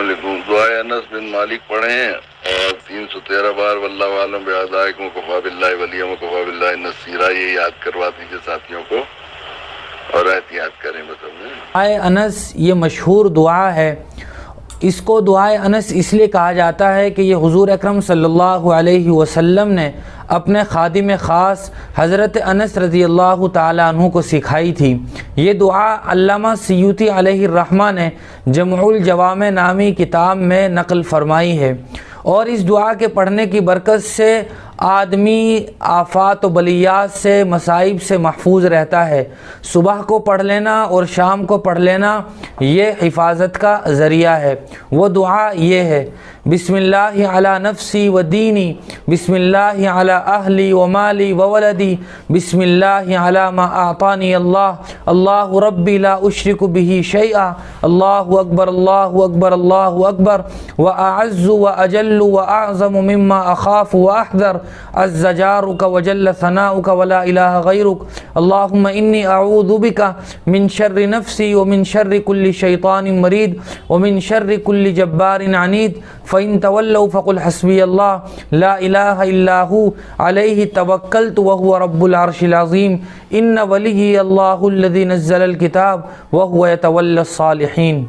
علیکم۔ دعائے انس بن مالک پڑھیں اور 313 بار واللہ عالم بأعدائکم وکفی باللہ ولیا وکفی باللہ نصیرا، یہ یاد کروا دیجیے ساتھیوں کو اور احتیاط کریں۔ دعائے انس یہ مشہور دعا ہے، اس کو دعائے انس اس لیے کہا جاتا ہے کہ یہ حضور اکرم صلی اللہ علیہ وسلم نے اپنے خادم خاص حضرت انس رضی اللہ تعالیٰ عنہ کو سکھائی تھی۔ یہ دعا علامہ سیوطی علیہ الرحمہ نے جمع الجوامع نامی کتاب میں نقل فرمائی ہے، اور اس دعا کے پڑھنے کی برکت سے آدمی آفات و بلیات سے، مصائب سے محفوظ رہتا ہے۔ صبح کو پڑھ لینا اور شام کو پڑھ لینا یہ حفاظت کا ذریعہ ہے۔ وہ دعا یہ ہے: بسم اللہ علی نفسی و دینی، بسم اللہ علی اہلی و مالی و ولدی، بسم اللہ علی ما اعطانی اللہ، اللہ ربی لا اشرک بہ شیئا، اللہ اکبر اللہ اکبر اللہ اکبر، واعز واجل واعظم مما اخاف واحذر، عز جارک وجل ثناؤک ولا الہ غیرک، اللہم انی اعوذ بک من شر نفسی ومن شر کل شیطان مرید ومن شر کل جبار عنید، فإن تولوا فقل حسبی اللہ لا الہ الا ہو علیہ توکلت وہو رب العرش العظیم، ان ولی اللہ الذی نزل الکتاب وہو یتولی الصالحین۔